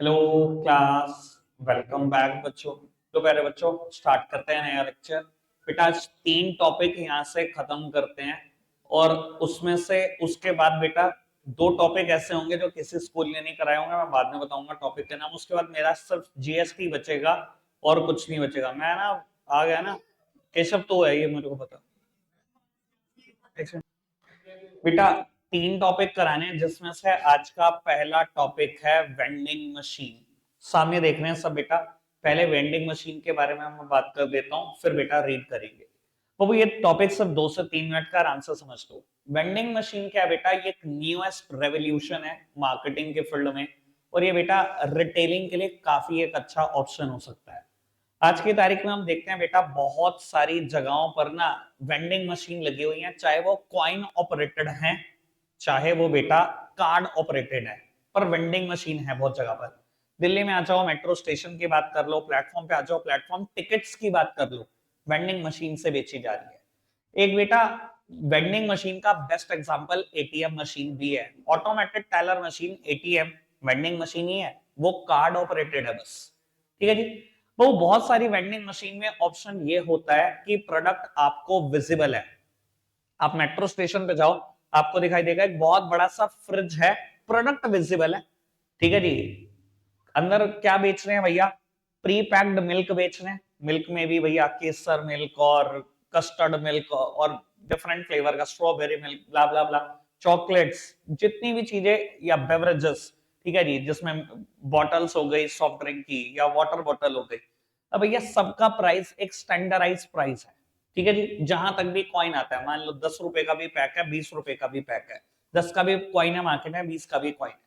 Hello class. Welcome back बच्चों। तो प्यारे बच्चों, स्टार्ट करते हैं नया लेक्चर। बेटा आज 3 टॉपिक यहाँ से खत्म करते हैं और उसमें से उसके बाद बेटा 2 टॉपिक ऐसे होंगे जो किसी स्कूल ने नहीं कराए होंगे। मैं बाद में बताऊंगा टॉपिक के नाम। उसके बाद मेरा सिर्फ जीएसटी बचेगा और कुछ नहीं बचेगा। मैं ना आ गया ना। केशव तो है, ये मेरे को पता। बेटा 3 टॉपिक कराने हैं जिसमें से आज का पहला टॉपिक है वेंडिंग मशीन। सामने देख रहे हैं सब बेटा। पहले वेंडिंग मशीन के बारे में मैं बात कर देता हूँ, फिर बेटा रीड करेंगे। तो ये टॉपिक सिर्फ 2 से 3 मिनट का, आराम से समझ लो। वेंडिंग मशीन क्या है बेटा? ये एक न्यूएस्ट रेवोल्यूशन है मार्केटिंग के फील्ड में। और ये बेटा रिटेलिंग के लिए काफी एक अच्छा ऑप्शन हो सकता है। आज की तारीख में हम देखते हैं बेटा बहुत सारी जगहों पर ना वेंडिंग मशीन लगी हुई है, चाहे वो कॉइन ऑपरेटेड है, चाहे वो बेटा कार्ड ऑपरेटेड है, पर वेंडिंग मशीन है बहुत जगह पर। दिल्ली में आ जाओ, मेट्रो स्टेशन की बात कर लो, प्लेटफॉर्म पे आ जाओ, प्लेटफॉर्म टिकट्स की बात कर लो, वेंडिंग मशीन से बेची जा रही है। एक बेटा वेंडिंग मशीन का बेस्ट एग्जांपल एटीएम मशीन भी है। Automated teller machine ATM vending machine ही है, वो कार्ड ऑपरेटेड है बस। ठीक है जी। वो बहुत सारी वेंडिंग मशीन में ऑप्शन ये होता है कि प्रोडक्ट आपको विजिबल है। आप मेट्रो स्टेशन पे जाओ, आपको दिखाई देगा एक बहुत बड़ा सा फ्रिज है, प्रोडक्ट विजिबल है। ठीक है जी। अंदर क्या बेच रहे हैं भैया? प्री पैक्ड मिल्क बेच रहे हैं। मिल्क में भी भैया केसर मिल्क और कस्टर्ड मिल्क और डिफरेंट फ्लेवर का स्ट्रॉबेरी मिल्क, ब्ला ब्ला ब्ला, चॉकलेट्स, जितनी भी चीजें या बेवरेजेस, ठीक है जी, जिसमें बॉटल्स हो गई सॉफ्ट ड्रिंक की या वाटर बॉटल हो गई। अब भैया सबका प्राइस एक स्टैंडर्डाइज प्राइस है। ठीक है जी। जहां तक भी कॉइन आता है, मान लो 10 रुपए का भी पैक है, 20 रुपए का भी पैक है, 10 का भी कॉइन है मार्केट में, 20 का भी कॉइन है।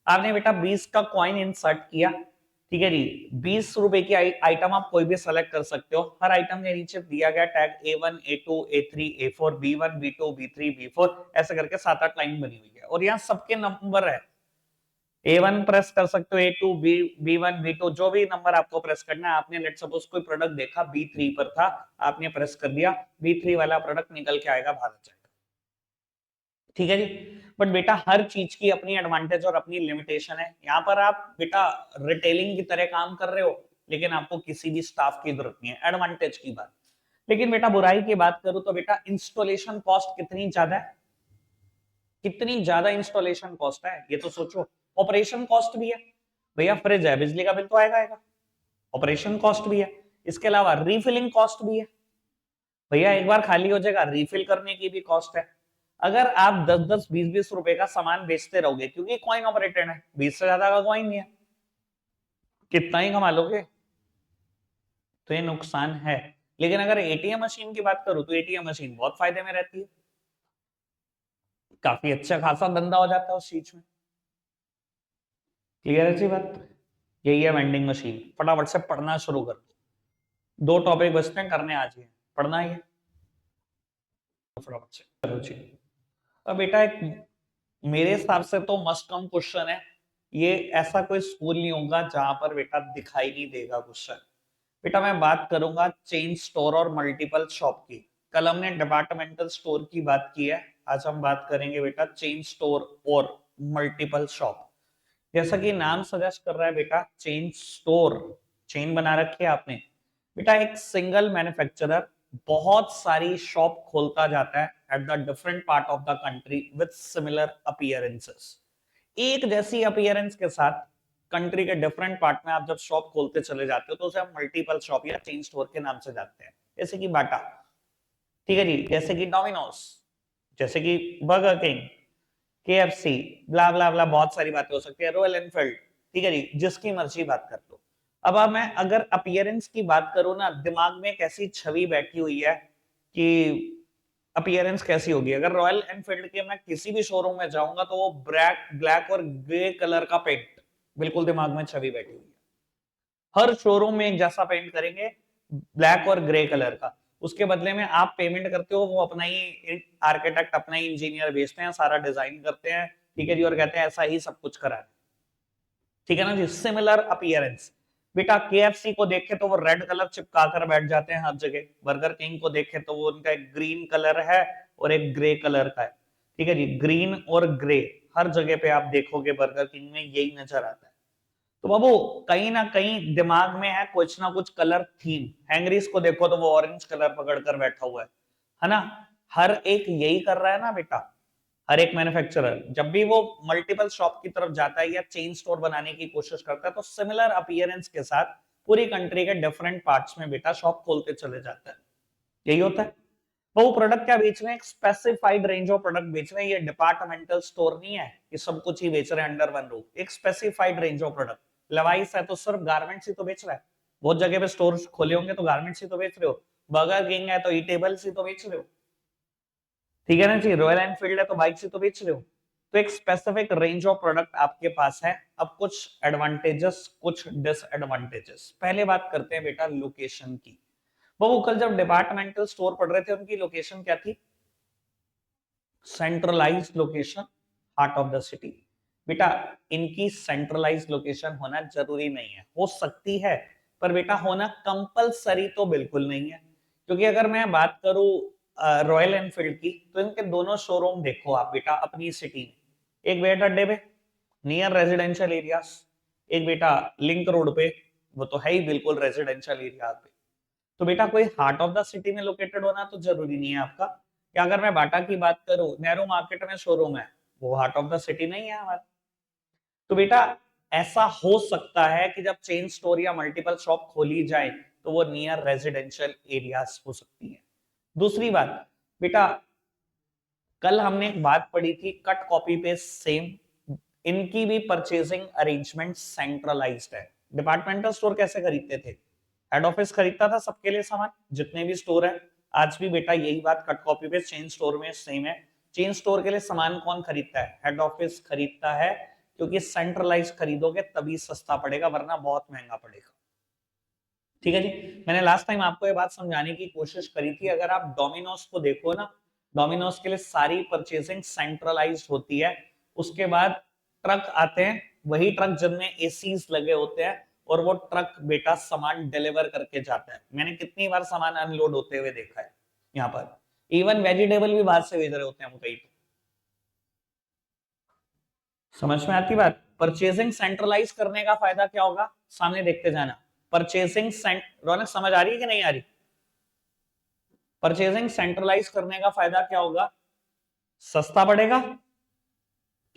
आपने बेटा 20 का कॉइन इंसर्ट किया। ठीक है जी। 20 रुपए की आइटम आप कोई भी सेलेक्ट कर सकते हो। हर आइटम के नीचे दिया गया tag A1 A2 A3 A4 B1 B2 B3 B4, ऐसे करके 7-8 लाइन बनी हुई है और यहाँ सबके नंबर है। A1 प्रेस कर सकते हो, A2 B1 B2, जो भी नंबर आपको प्रेस करना है। आपने लेट सपोज कोई प्रोडक्ट देखा B3 पर था, आपने प्रेस कर दिया, B3 वाला प्रोडक्ट निकल के आएगा, बाहर जाएगा। ठीक है जी। बट बेटा हर चीज की अपनी एडवांटेज और अपनी लिमिटेशन है। यहाँ पर आप बेटा रिटेलिंग की तरह काम कर रहे हो, लेकिन आपको किसी भी स्टाफ की जरूरत नहीं है, एडवांटेज की बात। लेकिन बेटा बुराई की बात करूं तो बेटा इंस्टॉलेशन कॉस्ट कितनी ज्यादा है। कितनी ज्यादा इंस्टॉलेशन कॉस्ट है ये तो सोचो। ऑपरेशन कॉस्ट भी है। भैया फ्रिज है, बिजली का बिल तो आएगा आएगा, ऑपरेशन कॉस्ट भी है। इसके अलावा रीफिलिंग कॉस्ट भी है। भैया एक बार खाली हो जाएगा, रीफिल करने की भी कॉस्ट है। अगर आप 10-10 20-20 रुपए का सामान बेचते रहोगे, क्योंकि कॉइन ऑपरेटेड है, 20 से ज्यादा का कॉइन नहीं है, कितना ही कमा लोगे, तो ये नुकसान है। लेकिन अगर एटीएम मशीन की बात करूं तो एटीएम मशीन बहुत फायदे में रहती है, काफी अच्छा खासा धंधा हो जाता है उस चीज में। क्लियर है जी बात? यही है वेंडिंग मशीन। फटाफट से पढ़ना शुरू कर दो। 2 टॉपिक बचते हैं करने आज ही, पढ़ना ही है फटाफट से। चलो जी। अब बेटा एक मेरे हिसाब से तो मस्ट कम क्वेश्चन है ये। ऐसा कोई स्कूल नहीं होगा जहां पर बेटा दिखाई नहीं देगा क्वेश्चन। बेटा मैं बात करूंगा चेन स्टोर और मल्टीपल शॉप की। कल हमने डिपार्टमेंटल स्टोर की बात की है, आज हम बात करेंगे बेटा चेन स्टोर और मल्टीपल शॉप। जैसा कि नाम सजेस्ट कर रहा है बेटा, चेन स्टोर, चेन बना रखी है आपने। बेटा एक सिंगल मैन्युफैक्चरर बहुत सारी शॉप खोलता जाता है at the different part of the country with similar appearances. एक जैसी अपीयरेंस के साथ कंट्री के डिफरेंट पार्ट में आप जब शॉप खोलते चले जाते हो तो उसे हम मल्टीपल शॉप या चेन स्टोर के नाम से जानते हैं। जैसे कि बाटा, ठीक है जी, जैसे कि डोमिनोज, जैसे कि बर्गर किंग, KFC, ब्ला ब्ला ब्ला, बहुत सारी बातें हो सकती है, रॉयल एनफील्ड। ठीक है जी, जिसकी मर्जी बात कर लो। अब मैं अगर अपीयरेंस की बात करूं ना, दिमाग में एक ऐसी छवि बैठी हुई है कि अपीयरेंस कैसी होगी। अगर रॉयल एनफील्ड के मैं किसी भी शोरूम में जाऊंगा तो वो ब्लैक ब्लैक और ग्रे कलर का पेंट, बिल्कुल दिमाग में छवि बैठी हुई है। हर शोरूम में एक जैसा पेंट करेंगे, ब्लैक और ग्रे कलर का। उसके बदले में आप पेमेंट करते हो, वो अपना ही आर्किटेक्ट, अपना ही इंजीनियर भेजते हैं, सारा डिजाइन करते हैं। ठीक है जी, और कहते हैं ऐसा ही सब कुछ करा है। ठीक है ना जी, सिमिलर अपीयरेंस। बेटा KFC को देखे तो वो रेड कलर चिपका कर बैठ जाते हैं हर जगह। बर्गर किंग को देखे तो वो उनका एक ग्रीन कलर है और एक ग्रे कलर का है। ठीक है जी, ग्रीन और ग्रे हर जगह पे आप देखोगे बर्गर किंग में यही नजर आता है। तो बाबू कहीं ना कहीं दिमाग में है कुछ ना कुछ कलर थीम। हैंगरीज को देखो तो वो ऑरेंज कलर पकड़ कर बैठा हुआ है ना। हर एक यही कर रहा है ना बेटा। हर एक मैन्युफैक्चरर जब भी वो मल्टीपल शॉप की तरफ जाता है या चेन स्टोर बनाने की कोशिश करता है तो सिमिलर अपीयरेंस के साथ पूरी कंट्री के डिफरेंट पार्ट्स में बेटा शॉप खोलते चले जाता है। यही होता है। वो प्रोडक्ट क्या बेच रहे हैं, एक स्पेसिफाइड रेंज ऑफ प्रोडक्ट बेच रहे हैं। ये डिपार्टमेंटल स्टोर नहीं है कि सब कुछ ही बेच रहे हैं अंडर वन रूफ। एक स्पेसिफाइड रेंज ऑफ प्रोडक्ट। लवाइस है तो सिर्फ गारमेंट्स ही तो बेच रहा है। बहुत जगह पे स्टोर खोले होंगे तो गारमेंट्स ही तो बेच रहे हो। बर्गर किंग है तो ई टेबल्स ही तो बेच रहे हो। ठीक है ना जी। रॉयल एनफील्ड है तो बाइक्स ही तो बेच रहे हो। तो एक स्पेसिफिक रेंज ऑफ प्रोडक्ट आपके पास है। अब कुछ एडवांटेजेस कुछ डिसएडवांटेजेस। पहले बात करते हैं बेटा लोकेशन की। वो कल जब डिपार्टमेंटल स्टोर पढ़ रहे थे उनकी लोकेशन क्या थी? Centralised location, heart of the city. बेटा इनकी सेंट्रलाइज्ड लोकेशन होना जरूरी नहीं है, हो सकती है, पर बेटा होना कंपलसरी तो बिल्कुल नहीं है। क्योंकि अगर मैं बात करूं रॉयल एनफील्ड की तो इनके दोनों शोरूम देखो आप बेटा अपनी सिटी में। एक बेटा अड्डे पे नियर रेजिडेंशियल एरियाज, एक बेटा लिंक रोड पे, वो तो है ही बिल्कुल रेजिडेंशियल एरिया पे। तो बेटा कोई हार्ट ऑफ द सिटी में लोकेटेड होना तो जरूरी नहीं है आपका। या अगर मैं बाटा की बात करूं, नेहरू मार्केट में शोरूम है, वो हार्ट ऑफ द सिटी नहीं है हमारा। तो बेटा ऐसा हो सकता है कि जब चेन स्टोर या मल्टीपल शॉप खोली जाए तो वो नियर रेजिडेंशियल एरियाज हो सकती है। दूसरी बात बेटा, कल हमने एक बात पढ़ी थी कट कॉपी पेस्ट सेम। इनकी भी परचेजिंग अरेंजमेंट सेंट्रलाइज्ड है। डिपार्टमेंटल स्टोर कैसे खरीदते थे? हेड ऑफिस खरीदता था सबके लिए सामान, जितने भी स्टोर है। आज भी बेटा यही बात cut copy paste chain store में सेम है। चेन स्टोर के लिए सामान कौन खरीदता है? हेड ऑफिस खरीदता है। क्योंकि सेंट्रलाइज खरीदोगे तभी सस्ता पड़ेगा, वरना बहुत महंगा पड़ेगा। ठीक है जी। मैंने लास्ट टाइम आपको ये बात समझाने की कोशिश करी थी। अगर आप डोमिनोज को देखो ना, डोमिनोज के लिए सारी परचेजिंग सेंट्रलाइज्ड होती है। उसके बाद ट्रक आते हैं, वही ट्रक जिनमें एसीज लगे होते हैं, और वो ट्रक बेटा सामान डिलीवर करके जाता है। मैंने कितनी बार सामान अनलोड होते हुए देखा है यहाँ पर। इवन वेजिटेबल भी बाहर से भेज रहे होते हैं हम कहीं पे। समझ में आती बात? परचेजिंग सेंट्रलाइज करने का फायदा क्या होगा, सामने देखते जाना। परचेजिंग रौनक समझ आ रही है कि नहीं आ रही? परचेजिंग सेंट्रलाइज करने का फायदा क्या होगा? सस्ता पड़ेगा,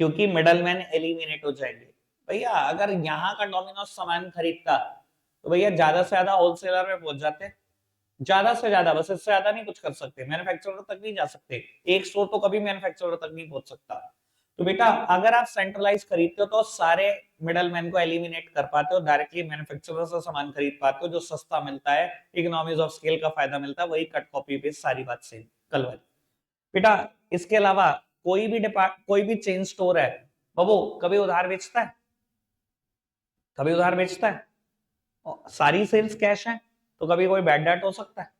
क्योंकि मिडलमैन एलिमिनेट हो जाएंगे। भैया अगर यहाँ का डोमिनोज सामान खरीदता तो भैया ज्यादा से ज्यादा होलसेलर में पहुंच जाते। ज्यादा से ज्यादा, बस इससे ज्यादा नहीं कुछ कर सकते, मैन्युफैक्चरर तक नहीं जा सकते। एक स्टोर तो कभी मैन्युफैक्चरर तक नहीं पहुंच सकता। तो बेटा अगर आप सेंट्रलाइज खरीदते हो तो सारे मिडलमैन को एलिमिनेट कर पाते हो, डायरेक्टली मैन्युफैक्चरर से सामान खरीद पाते हो, जो सस्ता मिलता है, इकोनॉमीज ऑफ स्केल का फायदा मिलता है। वही कट कॉपी पेस्ट सारी बात सेम कल वाली। बेटा इसके अलावा कोई भी चेन स्टोर है बाबू, कभी उधार बेचता है? कभी उधार बेचता है? सारी सेल्स कैश है, तो कभी कोई बैड डेट हो सकता है?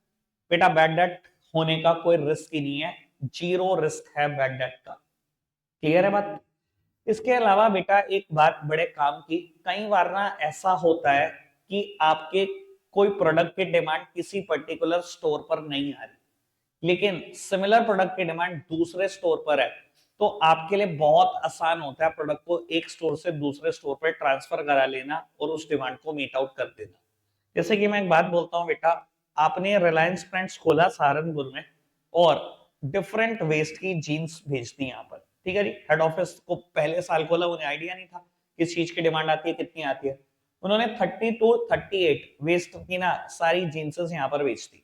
बेटा बैड डेट होने का कोई रिस्क ही नहीं है, जीरो रिस्क है बैड डेट का। क्लियर है बात? इसके अलावा बेटा एक बात बड़े काम की, कई बार ना ऐसा होता है कि आपके कोई प्रोडक्ट की डिमांड किसी पर्टिकुलर स्टोर पर नहीं आ रही, लेकिन सिमिलर प्रोडक्ट की डिमांड दूसरे स्टोर पर है। तो आपके लिए बहुत आसान होता है प्रोडक्ट को एक स्टोर से दूसरे स्टोर पर ट्रांसफर करा लेना और उस डिमांड को मीट आउट कर देना। जैसे कि मैं एक बात बोलता हूं बेटा, आपने रिलायंस फ्रेंड्स खोला सहारनपुर में और डिफरेंट वेस्ट की जीन्स भेज दी यहाँ पर। ठीक है जी। हेड ऑफिस को पहले साल खोला, उन्हें आइडिया नहीं था किस चीज की डिमांड आती है, कितनी आती है। उन्होंने 30 to 38 वेस्ट की ना सारी जीन्सेस यहाँ पर बेच दी।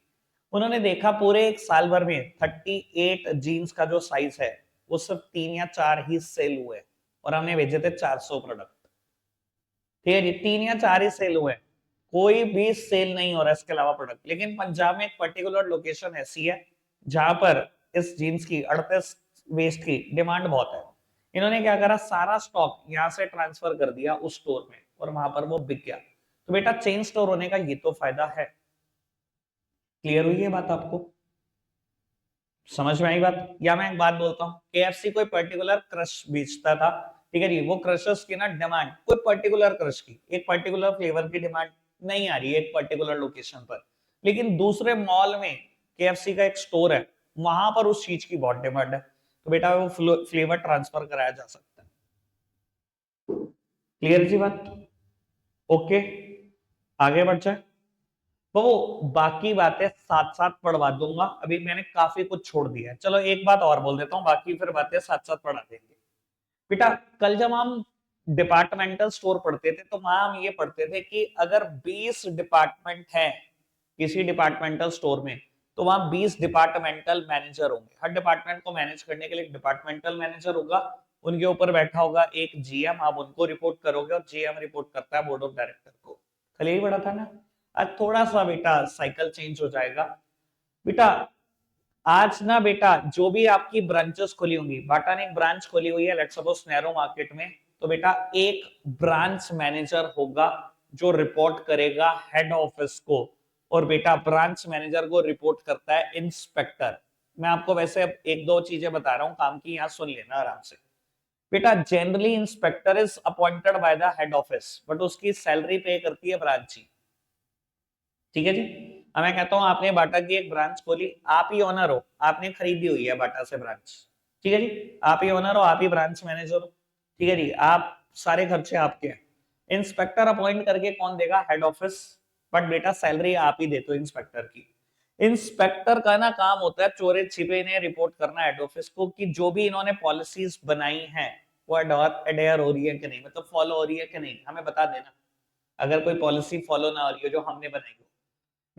उन्होंने देखा पूरे एक साल भर में 38 जीन्स का जो साइज है वो सिर्फ 3 या 4 ही सेल हुए, और हमने भेजे थे 400 प्रोडक्ट। ठीक है जी। 3 या 4 ही सेल हुए, कोई भी सेल नहीं हो रहा इसके अलावा प्रोडक्ट। लेकिन पंजाब में एक पर्टिकुलर लोकेशन ऐसी है जहां पर इस जीन्स की 38 वेस्ट की डिमांड बहुत है। इन्होंने क्या करा, सारा स्टॉक यहां से ट्रांसफर कर दिया उस स्टोर में, और वहां पर वो बिक गया। तो बेटा चेन स्टोर होने का ये तो फायदा है। क्लियर हुई है बात आपको? समझ में आई बात? या मैं एक बात बोलता हूँ, केएफसी कोई पर्टिकुलर क्रश बेचता था। ठीक है जी। वो क्रशर्स की ना डिमांड, कोई पर्टिकुलर क्रश की एक पर्टिकुलर फ्लेवर की डिमांड नहीं आ रही है एक पर्टिकुलर लोकेशन पर, लेकिन दूसरे मॉल में केएफसी का एक स्टोर है, वहां पर उस चीज की बहुत डिमांड है। तो बेटा वो फ्लेवर ट्रांसफर कराया जा सकता है। क्लियर जी बात? ओके, आगे बढ़ जाए। तो बाकी बातें साथ साथ पढ़वा दूंगा, अभी मैंने काफी कुछ छोड़ दिया है। चलो एक बात और बोल देता हूँ, बाकी फिर बातें साथ साथ पढ़ा देंगे। बेटा कल जब हम डिपार्टमेंटल स्टोर पढ़ते थे तो वहां हम ये पढ़ते थे कि अगर 20 डिपार्टमेंट है किसी डिपार्टमेंटल स्टोर में, तो वहां 20 डिपार्टमेंटल मैनेजर होंगे। हर डिपार्टमेंट को मैनेज करने के लिए एक डिपार्टमेंटल मैनेजर होगा, उनके ऊपर बैठा होगा एक जीएम, आप उनको रिपोर्ट करोगे और जीएम रिपोर्ट करता है बोर्ड ऑफ डायरेक्टर को। कल यही पढ़ा था ना। आज थोड़ा सा बेटा साइकिल चेंज हो जाएगा। बेटा आज ना बेटा जो भी आपकी ब्रांचेस खुली होंगी, बाटा ने एक ब्रांच खोली हुई है लेट्स सपोज नैरो मार्केट में, तो बेटा एक ब्रांच मैनेजर होगा जो रिपोर्ट करेगा हेड ऑफिस को, और बेटा ब्रांच मैनेजर को रिपोर्ट करता है इंस्पेक्टर। मैं आपको वैसे एक दो चीजें बता रहा हूं काम की, यहां सुन लेना आराम से। बेटा generally inspector is appointed by the head office, but उसकी सैलरी पे करती है ब्रांच ही। ठीक है जी। अब मैं कहता हूं आपने बाटा की एक ब्रांच खोली, आप ही ओनर हो, आपने खरीदी हुई है बाटा से ब्रांच। ठीक है जी, आप ही ओनर हो, आप ही ब्रांच मैनेजर हो। ठीक है जी, आप सारे खर्चे आपके हैं। इंस्पेक्टर अपॉइंट करके कौन देगा? Head office. बट बेटा सैलरी आप ही देते हो इंस्पेक्टर की। इंस्पेक्टर का ना काम होता है चोरे छिपे इन्हें रिपोर्ट करना हेड ऑफिस को कि जो भी इन्होंने पॉलिसीज बनाई हैं वो अडेयर हो रही है कि नहीं, मतलब फॉलो हो रही है कि नहीं, हमें बता देना अगर कोई पॉलिसी फॉलो ना हो रही हो जो हमने बनाई हो।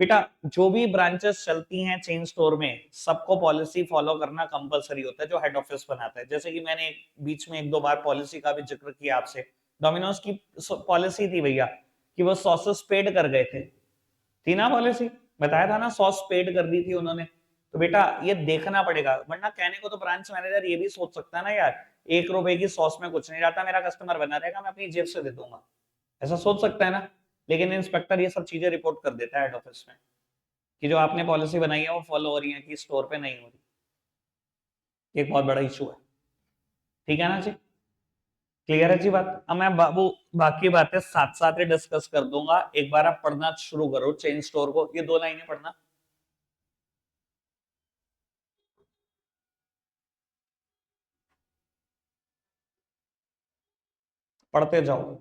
बेटा जो भी ब्रांचेस चलती हैं चेन स्टोर में, सबको पॉलिसी फॉलो करना कंपलसरी होता है जो हेड ऑफिस बनाता है। जैसे कि मैंने बीच में एक दो बार पॉलिसी का भी जिक्र किया आपसे, डोमिनोज की पॉलिसी थी भैया कि वो सॉसेस पेड कर गए थे, थी ना पॉलिसी, बताया था ना, सॉस पेड कर दी थी उन्होंने। तो बेटा ये देखना पड़ेगा, वरना कहने को तो ब्रांच मैनेजर ये भी सोच सकता है ना यार, 1 रुपए की सॉस में कुछ नहीं जाता, मेरा कस्टमर बना रहेगा, मैं अपनी जेब से दे दूंगा, ऐसा सोच सकता है ना। लेकिन इंस्पेक्टर ये सब चीजें रिपोर्ट कर देता है हेड ऑफिस में कि जो आपने पॉलिसी बनाई है वो फॉलो हो रही है कि स्टोर पे नहीं हो रही। एक बहुत बड़ा इशू है। ठीक है ना जी, क्लियर है जी बात। अब मैं बाबू बाकी बातें साथ साथ ही डिस्कस कर दूंगा, एक बार आप पढ़ना शुरू करो चेन स्टोर को, ये 2 लाइनें पढ़ना, पढ़ते जाओ।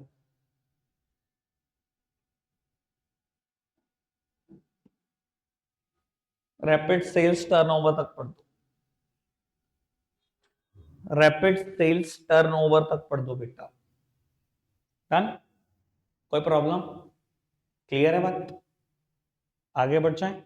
रैपिड सेल्स टर्नओवर तक पढ़ दो, रैपिड सेल्स टर्नओवर तक पढ़ दो बेटा। डन, कोई प्रॉब्लम? क्लियर है बात, आगे बढ़ जाए।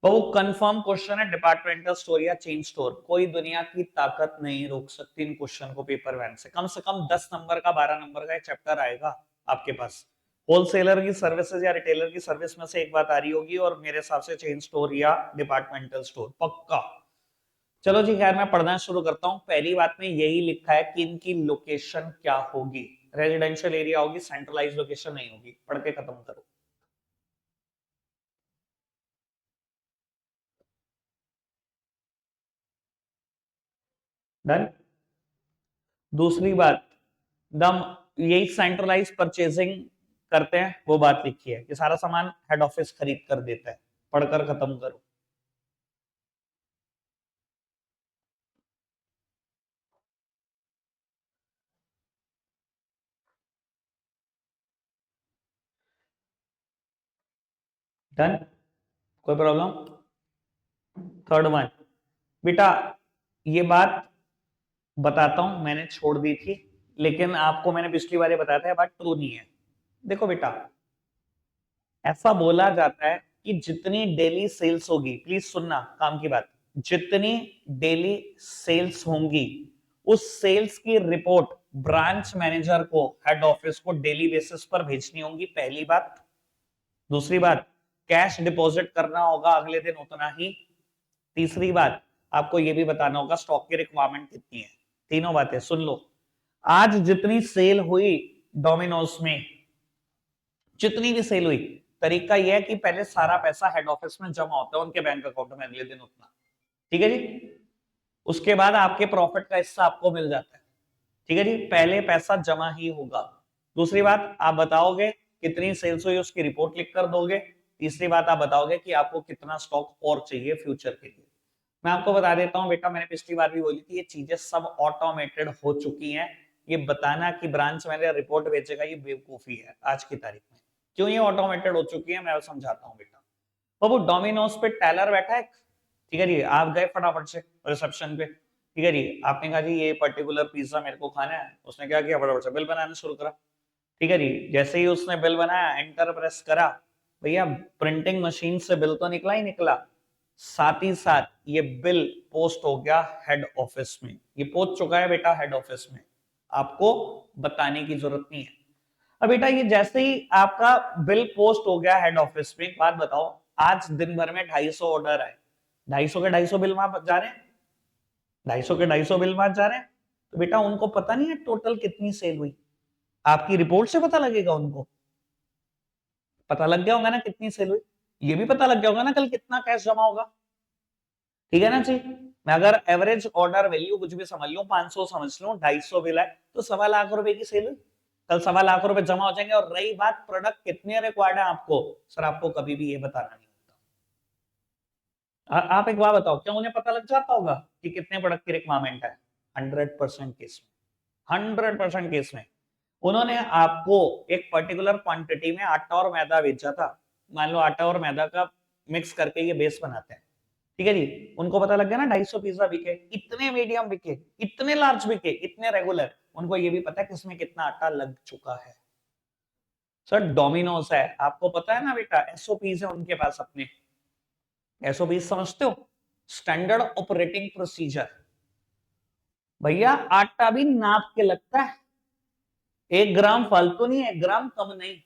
तो वो कंफर्म क्वेश्चन है, डिपार्टमेंटल स्टोर या चेन स्टोर, कोई दुनिया की ताकत नहीं रोक सकती इन क्वेश्चन को पेपर वैन से कम 10 नंबर का 12 नंबर का एक चैप्टर आएगा आपके पास। होलसेलर की सर्विसेज या रिटेलर की सर्विस में से एक बात आ रही होगी, और मेरे हिसाब से चेन स्टोर या डिपार्टमेंटल स्टोर पक्का। चलो जी खैर मैं पढ़ना शुरू करता हूँ। पहली बात में यही लिखा है कि इनकी लोकेशन क्या होगी, रेजिडेंशियल एरिया होगी, सेंट्रलाइज लोकेशन नहीं होगी। पढ़ के खत्म करो। डन। दूसरी बात, दम यही सेंट्रलाइज परचेजिंग करते हैं, वो बात लिखी है कि सारा सामान हेड ऑफिस खरीद कर देता है। पढ़कर खत्म करो। डन, कोई प्रॉब्लम? थर्ड वन, बेटा ये बात बताता हूं, मैंने छोड़ दी थी, लेकिन आपको मैंने पिछली बार बताया था, बात ट्रू नहीं है। देखो बेटा ऐसा बोला जाता है कि जितनी डेली सेल्स होगी, प्लीज सुनना काम की बात, जितनी डेली सेल्स होंगी उस सेल्स की रिपोर्ट ब्रांच मैनेजर को हेड ऑफिस को डेली बेसिस पर भेजनी होगी, पहली बात। दूसरी बात, कैश डिपॉजिट करना होगा अगले दिन उतना ही। तीसरी बात, आपको यह भी बताना होगा स्टॉक की रिक्वायरमेंट कितनी है। तीनों बातें सुन लो। आज जितनी सेल हुई डोमिनोज में, जितनी भी सेल हुई, तरीका यह है कि पहले सारा पैसा हेड ऑफिस में जमा होता है उनके बैंक अकाउंट में अगले दिन उतना। ठीक है जी, उसके बाद आपके प्रॉफिट का हिस्सा आपको मिल जाता है। ठीक है जी, पहले पैसा जमा ही होगा। दूसरी बात, आप बताओगे कितनी सेल्स हुई उसकी रिपोर्ट लिख कर दोगे। तीसरी बात, आप बताओगे कि आपको कितना स्टॉक और चाहिए फ्यूचर के लिए। मैं आपको बता देता हूं बेटा, मैंने पिछली बार भी बोली थी, ये चीजें सब ऑटोमेटेड हो चुकी हैं। ये बताना कि ब्रांच मैनेजर रिपोर्ट भेजेगा, ये बेवकूफी है आज की तारीख में। क्यों ये ऑटोमेटेड हो चुकी है, मैं समझाता हूँ बेटा। बाबू डोमिनोज पे टेलर बैठा है, ठीक है जी, आप गए फटाफट से रिसेप्शन पे, ठीक है जी, आपने कहा जी ये पर्टिकुलर पिज्जा मेरे को खाना है। उसने क्या किया, फटाफट से बिल बनाना शुरू करा, ठीक है जी। जैसे ही उसने बिल बनाया, एंटर प्रेस करा, भैया प्रिंटिंग मशीन से बिल तो निकला ही निकला, साथ ही साथ ये बिल पोस्ट हो गया हेड ऑफिस में। ये पहुंच चुका है बेटा हेड ऑफिस में, आपको बताने की जरूरत नहीं है। अब बेटा ये जैसे ही आपका बिल पोस्ट हो गया हेड ऑफिस में, एक बात बताओ, आज दिन भर में 250 ऑर्डर आए, 250 के 250 बिल वहां जा रहे हैं, 250 के 250 बिल वहां जा रहे हैं, तो बेटा उनको पता नहीं है टोटल कितनी सेल हुई। आपकी रिपोर्ट से पता लगेगा, उनको पता लग गया होगा ना कितनी सेल हुई, ये भी पता लग गया होगा ना कल कितना कैश जमा होगा, ठीक है ना जी। मैं अगर एवरेज ऑर्डर वैल्यू कुछ भी समझ लूं, 500 समझ लूं, 250 बिल है, तो 1.25 लाख रुपए की सेल हुई, कल 1.25 लाख रुपए जमा हो जाएंगे। और रही बात प्रोडक्ट कितने रिक्वायर्ड है आपको, सर आपको कभी भी ये बताना नहीं होता। आप एक बात बताओ, क्या उन्हें पता लग जाता होगा कि कितने प्रोडक्ट की रिक्वायरमेंट है? 100% केस में, 100% केस में उन्होंने आपको एक पर्टिकुलर क्वांटिटी में आटा और मैदा बेचा था, मान लो आटा और मैदा का मिक्स करके ये बेस बनाते हैं, ठीक है जी। उनको पता लग गया ना 250 पिज्जा बिके, इतने मीडियम बिके, इतने लार्ज बिके, इतने रेगुलर, उनको ये भी पता है किसमें कितना आटा लग चुका है। सर डोमिनोज है, आपको पता है ना बेटा, एसओपीज है उनके पास अपने। एसओपीज समझते हो, स्टैंडर्ड ऑपरेटिंग प्रोसीजर। भैया आटा भी नाप के लगता है, 1 ग्राम फालतू नहीं, 1 ग्राम कम नहीं।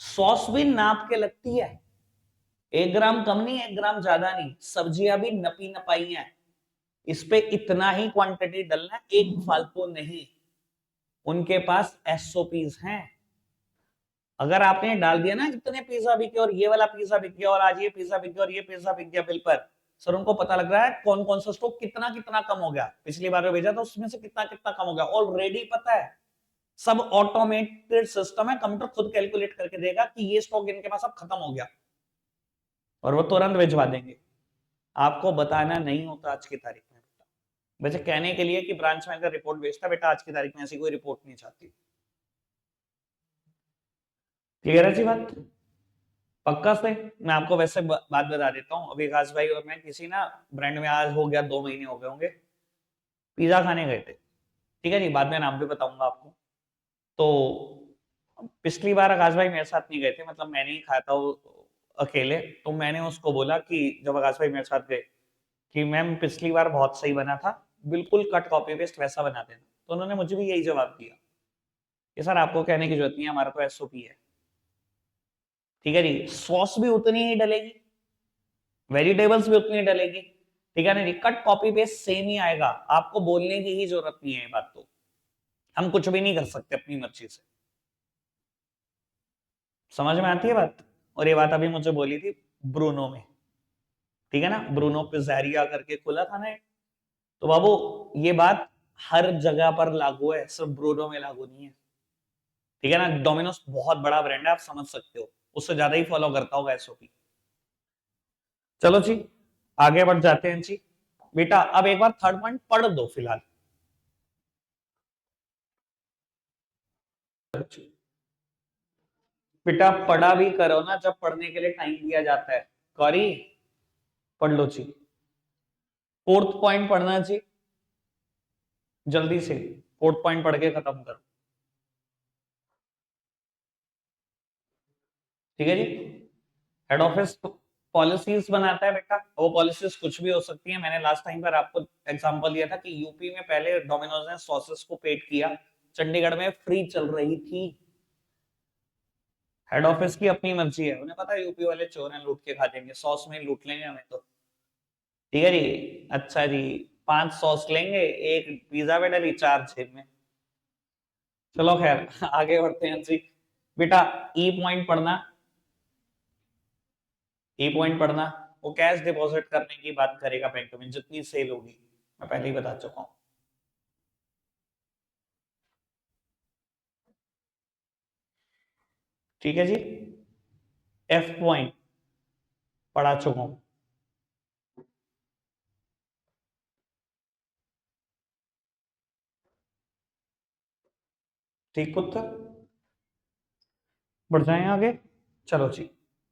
सॉस भी नाप के लगती है, 1 ग्राम कम नहीं, 1 ग्राम ज्यादा नहीं। सब्जियां भी नपी नपाई हैं, इस पे इतना ही क्वांटिटी डलना, एक फालतू नहीं। उनके पास एसओपीज हैं। अगर आपने डाल दिया ना इतने पिज्जा बिके और ये वाला पिज्जा बिक गया और आज ये पिज्जा बिक गया और ये पिज्जा बिक गया बिल पर, सर उनको पता लग रहा है कौन कौन सा स्टॉक कितना कितना कम हो गया, पिछली बार जो भेजा था उसमें से कितना कितना कम हो गया, ऑलरेडी पता है। सब ऑटोमेटेड सिस्टम है, कंप्यूटर खुद कैलकुलेट करके देगा कि ये स्टॉक इनके पास अब खत्म हो गया, और वो तुरंत भिजवा देंगे। आपको बताना नहीं होता आज की तारीख में बेटा। वैसे कहने के लिए कि ब्रांच मैनेजर रिपोर्ट भेजता, बेटा आज की तारीख में ऐसी कोई रिपोर्ट नहीं चाहती। क्लियर है जी बात, पक्का से। मैं आपको वैसे बात बता देता हूँ, अभी आकाश भाई और मैं किसी ना ब्रांड में, आज हो गया 2 महीने हो गए होंगे, पिज्जा खाने गए थे, ठीक है जी, बाद में नाम भी बताऊंगा आपको। तो पिछली बार आकाश भाई मेरे साथ नहीं गए थे, मतलब मैंने ही खाया था वो अकेले। तो मैंने उसको बोला कि जब आकाश भाई मेरे साथ गए कि मैम पिछली बार बहुत सही बना था, बिल्कुल कट कॉपी पेस्ट वैसा बना देना। तो उन्होंने मुझे भी यही जवाब दिया कि सर आपको कहने की जरूरत नहीं है, हमारा तो एसओपी है, ठीक है जी। सॉस भी उतनी ही डलेगी, वेजिटेबल्स भी उतनी डलेगी, ठीक है ना जी, कट कॉपी पेस्ट सेम ही आएगा, आपको बोलने की ही जरूरत नहीं है। ये बात तो हम कुछ भी नहीं कर सकते अपनी मर्जी से, समझ में आती है बात। और ये बात अभी मुझे बोली थी ब्रूनो में, ठीक है ना, ब्रूनो पिज़्ज़ारिया करके खुला था ना, तो बाबू ये बात हर जगह पर लागू है, सिर्फ ब्रूनो में लागू नहीं है, ठीक है ना। डोमिनोज बहुत बड़ा ब्रांड है, आप समझ सकते हो, उससे ज्यादा ही फॉलो करता होगा एसओपी। चलो जी, आगे बढ़ जाते हैं जी। बेटा अब एक बार थर्ड पॉइंट पढ़ दो फिलहाल। बेटा पढ़ा भी करो ना, जब पढ़ने के लिए टाइम दिया जाता है। कौरी पढ़ लो जी, फोर्थ पॉइंट पढ़ना जी, जल्दी से फोर्थ पॉइंट पढ़ के खत्म करो, ठीक है जी। हेड ऑफिस पॉलिसीज बनाता है बेटा, वो पॉलिसीज कुछ भी हो सकती है। मैंने लास्ट टाइम पर आपको एग्जांपल दिया था कि यूपी में पहले डोमिनोज ने सॉसेस को पेट किया, चंडीगढ़ में फ्री चल रही थी। हेड ऑफिस की अपनी मर्जी है, उन्हें पता है यूपी वाले चोर हैं, लूट के खा जाएंगे, सॉस में लूट लेंगे हमें तो, ठीक है जी। अच्छा जी, 5 सॉस लेंगे, एक पिज्जा पे डली, 4 जेब में। चलो खैर आगे बढ़ते हैं जी। बेटा ई पॉइंट पढ़ना, ई पॉइंट पढ़ना, वो कैश डिपॉजिट करने की बात करेगा बैंक में, जितनी सेल होगी, मैं पहले ही बता चुका हूं, ठीक है जी। एफ पॉइंट पढ़ा चुका हूं। ठीक पुत्र, बढ़ जाएं आगे। चलो जी,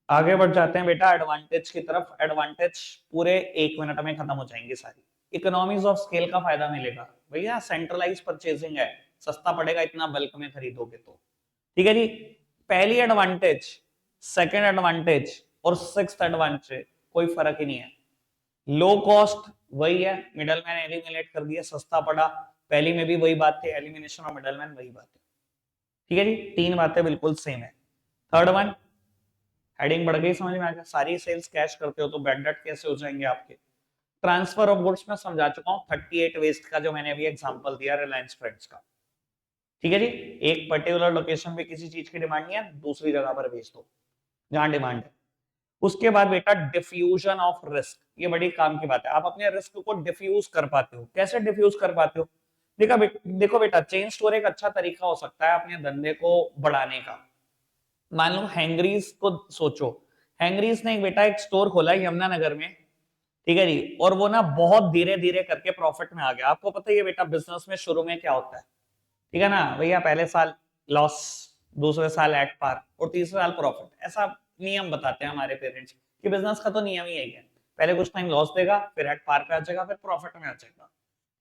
आगे बढ़ जाते हैं बेटा एडवांटेज की तरफ। एडवांटेज पूरे 1 मिनट में खत्म हो जाएंगे सारी। इकोनॉमीज ऑफ स्केल का फायदा मिलेगा भैया, सेंट्रलाइज परचेजिंग है, सस्ता पड़ेगा इतना बल्क में खरीदोगे तो। ठीक है जी, पहली एडवांटेज, सेकंड एडवांटेज और सिक्स्थ एडवांटेज कोई फर्क ही नहीं है। लो कॉस्ट वही है, मिडलमैन एलिमिनेट कर दिया, सस्ता पड़ा। पहली में भी वही बात थी, एलिमिनेशन ऑफ मिडलमैन वही बात है। ठीक है जी, तीन बातें बिल्कुल सेम है। थर्ड वन, हेडिंग बढ़ गई, समझ में आ गया। सारी सेल्स कैश करते हो तो बैड डेट कैसे हो जाएंगे आपके। ट्रांसफर ऑफ गुड्स में समझा चुका हूं, 38 वेस्ट का जो मैंने अभी एग्जांपल दिया रिलायंस ट्रेंड्स का। ठीक है जी, एक पर्टिकुलर लोकेशन पे किसी चीज की डिमांड नहीं है, दूसरी जगह पर भेज दो जहां डिमांड है। उसके बाद बेटा डिफ्यूजन ऑफ रिस्क, ये बड़ी काम की बात है। आप अपने रिस्क को डिफ्यूज कर पाते हो। कैसे डिफ्यूज कर पाते हो? देखो बेटा, चेन स्टोर एक अच्छा तरीका हो सकता है अपने धंधे को बढ़ाने का। मान लो हैंगरीज को सोचो, हैंगरीज ने बेटा एक स्टोर खोला है यमुनानगर में। ठीक है जी, और वो ना बहुत धीरे धीरे करके प्रॉफिट में आ गया। आपको पता ही है बेटा बिजनेस में शुरू में क्या होता है, ठीक है ना भैया, पहले साल लॉस, दूसरे साल एट पार और तीसरे साल प्रॉफिट। ऐसा नियम बताते हैं हमारे पेरेंट्स कि बिजनेस का तो नियम ही है, पहले कुछ टाइम लॉस देगा, फिर एट पार पे आ जाएगा, फिर प्रॉफिट में आ जाएगा।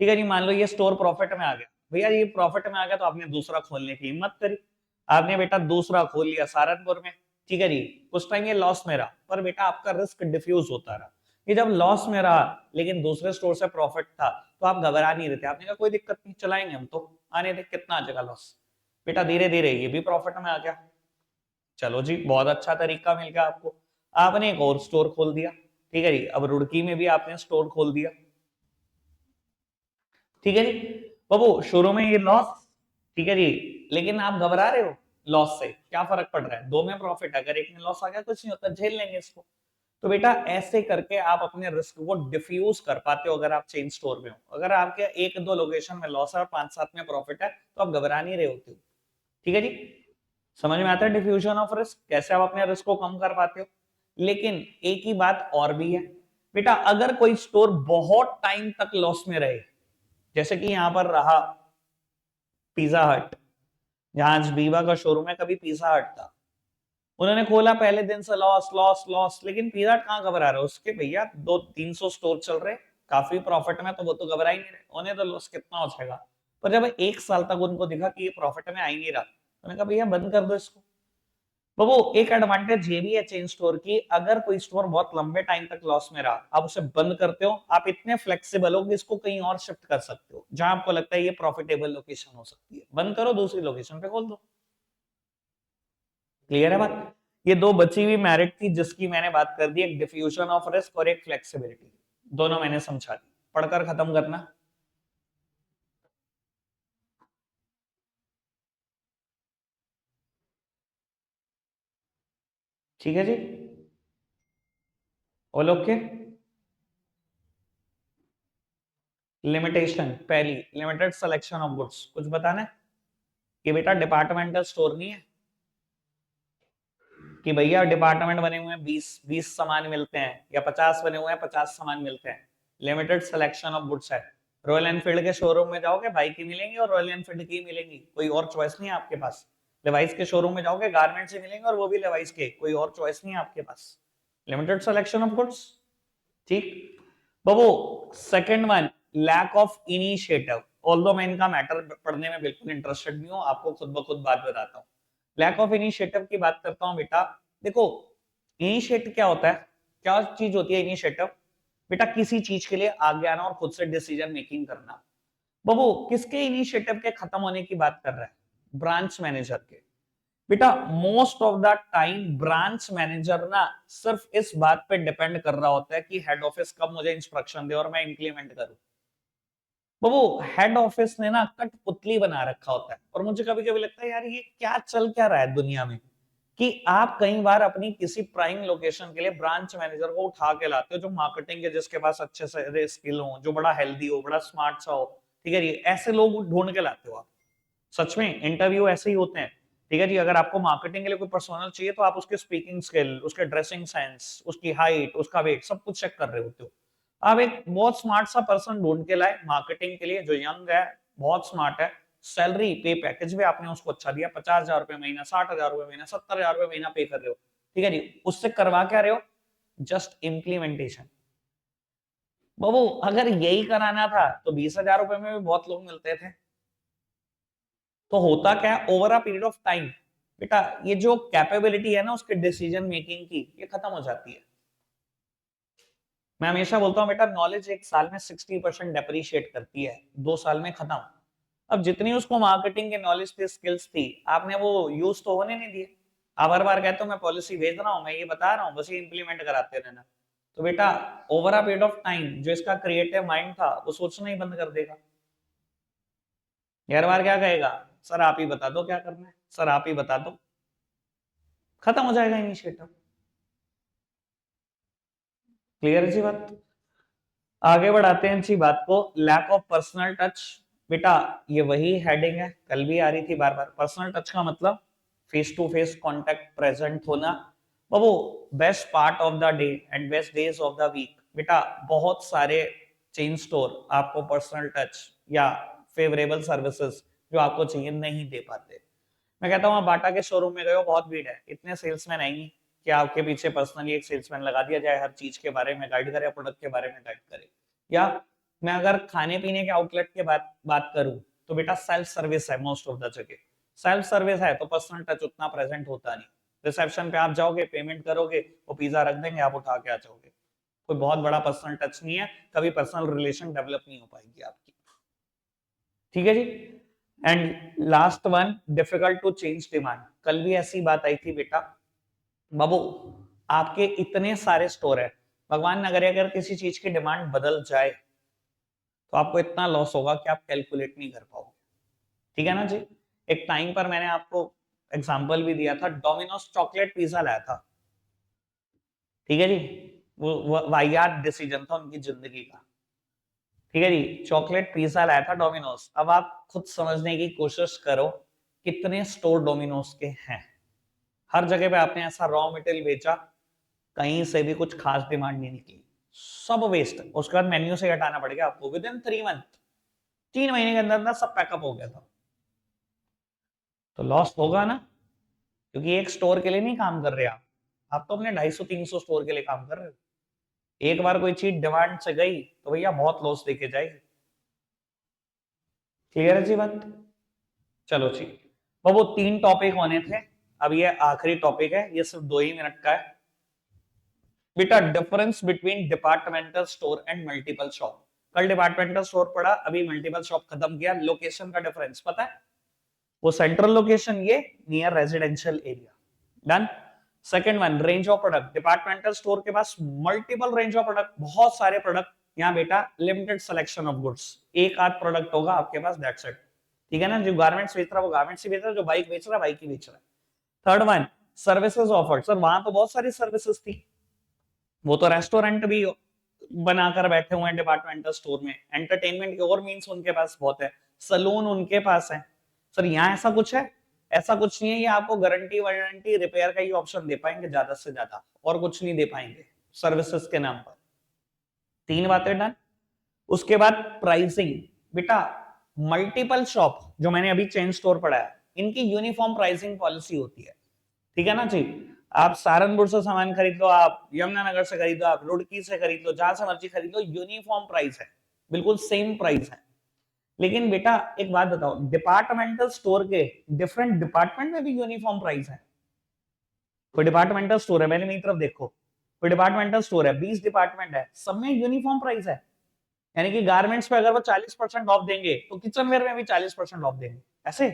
ठीक है जी, मान लो ये स्टोर प्रॉफिट में आ गया, भैया ये प्रॉफिट में आ गया तो आपने दूसरा खोलने की हिम्मत करी। आपने बेटा दूसरा खोल लिया सहारनपुर में। ठीक है जी, कुछ टाइम ये लॉस में रहा, पर बेटा आपका रिस्क डिफ्यूज होता रहा। ये जब लॉस में रहा लेकिन दूसरे स्टोर से प्रॉफिट था, तो आप घबरा नहीं रहते, आपने कहा कोई दिक्कत नहीं, चलाएंगे हम तो, आने दे, कितना आ जाएगा लॉस। बेटा धीरे धीरे ये भी प्रॉफिट में आ गया। चलो जी, बहुत अच्छा तरीका मिल गया आपको। आपने एक और स्टोर खोल दिया। ठीक है जी, अब रुड़की में भी आपने स्टोर खोल दिया। ठीक है जी बाबू, शुरू में ये लॉस, ठीक है जी, लेकिन आप घबरा रहे हो लॉस से, क्या फर्क पड़ रहा है, दो में प्रॉफिट, अगर एक में लॉस आ गया कुछ नहीं होता, झेल लेंगे इसको। तो बेटा ऐसे करके आप अपने रिस्क को डिफ्यूज कर पाते हो अगर आप चेन स्टोर में हो। अगर आपके एक दो लोकेशन में लॉस है और 5-7 में प्रॉफिट है, तो आप घबरा नहीं रहे होते हो। ठीक है जी, समझ में आता है डिफ्यूजन ऑफ रिस्क, कैसे आप अपने रिस्क को कम कर पाते हो। लेकिन एक ही बात और भी है बेटा, अगर कोई स्टोर बहुत टाइम तक लॉस में रहे, जैसे कि यहां पर रहा पिज्जा हट, जहां आज बीवा का शोरूम है, कभी पिज्जा हट था, उन्होंने खोला पहले दिन से लॉस लॉस लॉस, लेकिन पिज्जा हट कहां घबरा रहा है, उसके भैया 200-300 स्टोर चल रहे, काफी प्रॉफिट में, तो वो तो घबरा ही नहीं रहे, उन्हें तो लॉस कितना हो जाएगा। पर जब एक साल तक उनको दिखा कि ये प्रॉफिट में आ ही नहीं रहा, उन्होंने कहा भैया बंद कर दो इसको। तो वो एक एडवांटेज ये भी है चेन स्टोर की, अगर कोई स्टोर बहुत लंबे टाइम तक लॉस में रहा, आप उसे बंद करते हो, आप इतने फ्लेक्सिबल हो कि इसको कहीं और शिफ्ट कर सकते हो, जहां आपको लगता है ये प्रॉफिटेबल लोकेशन हो सकती है, बंद करो दूसरी लोकेशन पे खोल दो। क्लियर है बात? ये दो बची हुई मेरिट थी जिसकी मैंने बात कर दी, एक डिफ्यूजन ऑफ रिस्क और एक फ्लेक्सिबिलिटी, दोनों मैंने समझा दी। पढ़कर खत्म करना। ठीक है जी, ऑल ओके। लिमिटेशन पहली, लिमिटेड सिलेक्शन ऑफ गुड्स, कुछ बताना है कि बेटा डिपार्टमेंटल स्टोर नहीं है कि भैया डिपार्टमेंट बने हुए हैं, 20 सामान मिलते हैं, या 50 बने हुए हैं, 50 सामान मिलते हैं। लिमिटेड सिलेक्शन ऑफ गुड्स है। रॉयल एनफील्ड के शोरूम में जाओगे बाइक ही मिलेंगी और रॉयल एनफील्ड की मिलेंगी, कोई और चॉइस नहीं है आपके पास। लेवाइस के शोरूम में जाओगे गारमेंट से मिलेंगे और वो भी लेवाइस के, कोई और चॉइस नहीं है आपके पास। Limited selection of goods. ठीक बाबू, second one, lack of initiative. Although मैं इनका मैटर पढ़ने में बिल्कुल इंटरेस्टेड नहीं हूं, आपको खुद ब खुद बात बताता हूँ। लैक ऑफ इनिशिएटिव की बात करता हूं बेटा। देखो, इनिशिएटिव क्या होता है, क्या चीज होती है इनिशिएटिव? बेटा किसी चीज के लिए आगे आना और खुद से डिसीजन मेकिंग करना। बाबू किसके इनिशिएटिव के खत्म होने की बात कर रहा है? ब्रांच मैनेजर के। बेटा most of the time branch manager ना सिर्फ इस बात पे डिपेंड कर रहा होता है कि हेड ऑफिस कब मुझे इंस्ट्रक्शन दे और मैं इंप्लीमेंट करूं। वो हेड ऑफिस ने ना कठपुतली बना रखा होता है, और मुझे कभी कभी लगता है यार ये क्या चल क्या रहा है दुनिया में, कि आप कई बार अपनी किसी प्राइम लोकेशन के लिए ब्रांच मैनेजर को उठा के लाते हो जो मार्केटिंग के, जिसके पास अच्छे से स्किल हो, जो बड़ा हेल्दी हो, बड़ा स्मार्ट सा हो। ठीक है जी, ऐसे लोग ढूंढ के लाते हो आप। सच में इंटरव्यू ऐसे ही होते हैं। ठीक है जी, अगर आपको मार्केटिंग के लिए कोई पर्सनल चाहिए तो आप उसके स्पीकिंग स्किल, उसके ड्रेसिंग सेंस, उसकी हाइट, उसका वेट, सब कुछ चेक कर रहे होते हो। आप एक बहुत स्मार्ट सा पर्सन ढूंढ के लाए मार्केटिंग के लिए, जो यंग है, बहुत स्मार्ट है, सैलरी पे पैकेज भी आपने उसको अच्छा दिया, 50,000 रुपए महीना, 60,000 रुपए महीना, 70,000 रुपए महीना पे कर रहे हो, ठीक है जी, उससे करवा क्या रहे हो, जस्ट इम्प्लीमेंटेशन। बाबू अगर यही कराना था तो 20,000 रुपए में भी बहुत लोग मिलते थे। तो होता क्या है, over a period of time बेटा ये जो कैपेबिलिटी है ना उसके डिसीजन मेकिंग की, ये खत्म हो जाती है। मैं हमेशा बोलता हूँ बेटा नॉलेज एक साल में 60% डेप्रिशिएट करती है, 2 साल में खत्म। अब जितनी उसको मार्केटिंग के नॉलेज थी, स्किल्स थी, आपने वो यूज तो होने नहीं दिए। आप हर बार कहते हो मैं पॉलिसी भेज रहा हूँ, मैं ये बता रहा हूँ, बस ये इंप्लीमेंट कराते रहना। तो बेटा over a period of time जो इसका क्रिएटिव माइंड था वो सोचना ही बंद कर देगा। हर बार क्या कहेगा, सर आप ही बता दो क्या करना है, सर आप ही बता दो, खत्म हो जाएगा इनिशिएटिव। क्लियर है जी बात। आगे बढ़ाते हैं इसी बात को, लैक ऑफ पर्सनल टच। बेटा ये वही हेडिंग है, कल भी आ रही थी बार बार। पर्सनल टच का मतलब face to face contact present होना। बाबू best part of the day and best days of the week, बेटा बहुत सारे चेन स्टोर आपको पर्सनल टच या फेवरेबल सर्विसेज जो आपको चाहिए नहीं दे पाते। मैं कहता हूँ आप बाटा के शोरूम में गए हो, बहुत भीड़ है, इतने सेल्समैन आएंगे कि आपके पीछे पर्सनली एक सेल्समैन लगा दिया जाए, हर चीज के बारे में गाइड करे, प्रोडक्ट के बारे में गाइड करे। या मैं अगर खाने पीने के आउटलेट के बात करूं तो बेटा सेल्फ सर्विस है मोस्ट ऑफ द जगह। सेल्फ सर्विस है तो पर्सनल टच उतना प्रेजेंट होता नहीं। रिसेप्शन पे आप जाओगे, पेमेंट करोगे, वो पिज्जा रख देंगे, आप उठा के आ जाओगे। कोई बहुत बड़ा पर्सनल टच नहीं है, कभी पर्सनल रिलेशन डेवलप नहीं हो पाएगी आपकी। ठीक है जी। And last one, difficult to change demand. कल भी ऐसी बात आई थी बेटा, बाबू आपके इतने सारे स्टोर है, भगवान न करे अगर किसी चीज की डिमांड बदल जाए तो आपको इतना लॉस होगा कि आप कैलकुलेट नहीं कर पाओगे। ठीक है ना जी। एक टाइम पर मैंने आपको एग्जांपल भी दिया था, डोमिनोज चॉकलेट पिज्जा लाया था, ठीक है जी, वो वाहियात डिसीजन था उनकी जिंदगी का। ठीक है जी, चॉकलेट पिज्जा लाया था डोमिनोज। अब आप खुद समझने की कोशिश करो कितने स्टोर डोमिनोज के हैं। हर जगह पे आपने ऐसा रॉ मटेरियल बेचा, कहीं से भी कुछ खास डिमांड नहीं निकली, सब वेस्ट। उसके बाद मेन्यू से हटाना पड़ेगा आपको विद इन 3 मंथ, 3 महीने के अंदर अंदर सब पैकअप हो गया था। तो लॉस होगा ना, क्योंकि एक स्टोर के लिए नहीं काम कर रहे आप तो अपने 250-300 स्टोर के लिए काम कर रहे हो। एक बार कोई चीज डिमांड से गई तो भैया बहुत लॉस देके जाएगी। क्लियर है जी बात। चलो जी, वो 3 टॉपिक होने थे, अब ये आखिरी टॉपिक है, ये सिर्फ 2 ही मिनट का है। बेटा difference between departmental store and multiple shop. कल डिपार्टमेंटल स्टोर पढ़ा, अभी मल्टीपल शॉप खत्म किया। लोकेशन का डिफरेंस पता है, वो सेंट्रल लोकेशन, ये near residential area. Done. Second one, range of product. Departmental store के पास मल्टीपल रेंज ऑफ प्रोडक्ट, बहुत सारे प्रोडक्ट। यहाँ बेटा लिमिटेड सिलेक्शन ऑफ गुड्स, एक आध प्रोडक्ट होगा आपके पास, दैट्स इट। ठीक है ना, जो गारमेंट्स बेच रहा है वो गारमेंट्स ही बेच रहा है, जो बाइक बेच रहा है बाइक ही बेच रहा है। Third one, services offered. Sir वहां तो बहुत सारी सर्विसेज थी, वो तो रेस्टोरेंट भी बनाकर बैठे हुए हैं डिपार्टमेंटल स्टोर में, एंटरटेनमेंट के और मीन्स उनके पास बहुत है, सलून उनके पास है। सर यहाँ ऐसा कुछ है? ऐसा कुछ नहीं है, ये आपको गारंटी वारंटी रिपेयर का ही ऑप्शन दे पाएंगे ज्यादा से ज्यादा, और कुछ नहीं दे पाएंगे सर्विसेज के नाम पर। 3 बातें डन। उसके बाद प्राइसिंग। बेटा मल्टीपल शॉप जो मैंने अभी चेन स्टोर पढ़ाया, इनकी यूनिफॉर्म प्राइसिंग पॉलिसी होती है। ठीक है ना जी। आप सहारनपुर से सामान खरीद लो, आप यमुनानगर से खरीद लो, आप रुड़की से खरीद लो, जहां से मर्जी खरीद लो, यूनिफॉर्म प्राइस है, बिल्कुल सेम प्राइस है। लेकिन बेटा एक बात बताओ, डिपार्टमेंटल स्टोर के डिफरेंट डिपार्टमेंट में भी यूनिफॉर्म प्राइस है। कोई डिपार्टमेंटल स्टोर है, मैंने मेरी तरफ देखो, कोई डिपार्टमेंटल स्टोर है, 20 डिपार्टमेंट है, सब में यूनिफॉर्म प्राइस है। यानी कि गारमेंट्स पे अगर वो 40% ऑफ देंगे तो किचन वेयर में भी 40% ऑफ देंगे, ऐसे।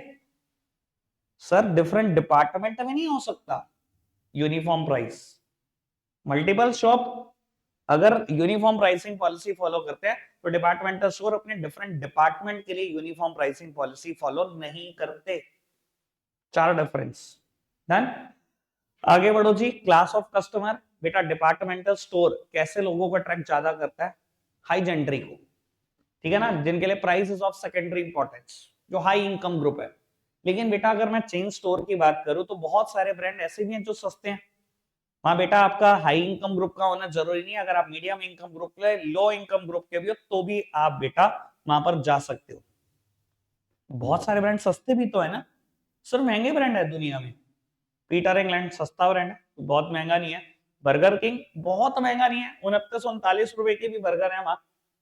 सर डिफरेंट डिपार्टमेंट में नहीं हो सकता यूनिफॉर्म प्राइस। मल्टीपल शॉप अगर यूनिफॉर्म प्राइसिंग पॉलिसी फॉलो करते हैं तो डिपार्टमेंटल स्टोर अपने डिफरेंट डिपार्टमेंट के लिए यूनिफॉर्म प्राइसिंग पॉलिसी फॉलो नहीं करते। 4 डिफरेंस। डन। आगे बढ़ो जी, क्लास ऑफ कस्टमर। बेटा डिपार्टमेंटल स्टोर कैसे लोगों को अट्रैक्ट ज्यादा करता है? हाई जेंट्री को, ठीक है ना, जिनके लिए price is of secondary importance, जो हाई इनकम ग्रुप है। लेकिन बेटा अगर मैं चेन स्टोर की बात करूं तो बहुत सारे ब्रांड ऐसे भी हैं जो सस्ते हैं। वहां बेटा आपका हाई इनकम ग्रुप का होना जरूरी नहीं है, अगर आप मीडियम इनकम ग्रुप के, लो इनकम ग्रुप के भी हो तो भी आप बेटा वहां पर जा सकते हो। बहुत सारे ब्रांड सस्ते भी तो है ना, सिर्फ महंगे ब्रांड है दुनिया में। पीटर इंग्लैंड सस्ता ब्रांड है, बहुत महंगा नहीं है। बर्गर किंग बहुत महंगा नहीं है, 29-39 रुपए की भी बर्गर है वहां।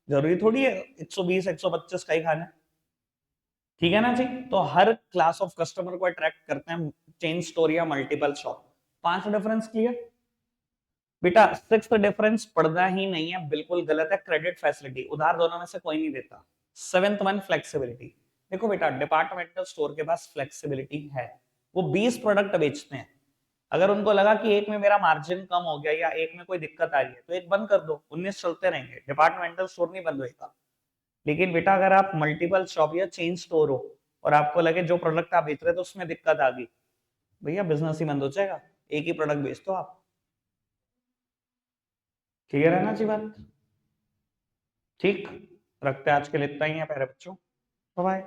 जरूरी थोड़ी है 120-125 का ही खाना है। ठीक है ना जी। तो हर क्लास ऑफ कस्टमर को अट्रैक्ट करते हैं चेन स्टोर या मल्टीपल शॉप। 5 difference clear. बेटा 6th डिफरेंस पढ़ना ही नहीं है, बिल्कुल गलत है। क्रेडिट फैसिलिटी, उधार दोनों में से कोई नहीं देता। 7th one flexibility. देखो बेटा डिपार्टमेंटल स्टोर के पास फ्लेक्सिबिलिटी है, वो 20 प्रोडक्ट बेचते हैं। अगर उनको लगा कि एक में मेरा मार्जिन कम हो गया या एक में कोई दिक्कत आ रही है तो एक बंद कर दो, 19 चलते रहेंगे, डिपार्टमेंटल स्टोर नहीं बंद होगा। लेकिन बेटा अगर आप मल्टीपल शॉप या चेन स्टोर हो और आपको लगे जो प्रोडक्ट आप बेच रहे थे तो उसमें दिक्कत आ गई, भैया बिजनेस ही बंद हो जाएगा। एक ही प्रोडक्ट बेच दो आप। क्लियर है ना जी बात। ठीक, रखते हैं आज के लिए इतना ही है प्यारे बच्चों। बाय।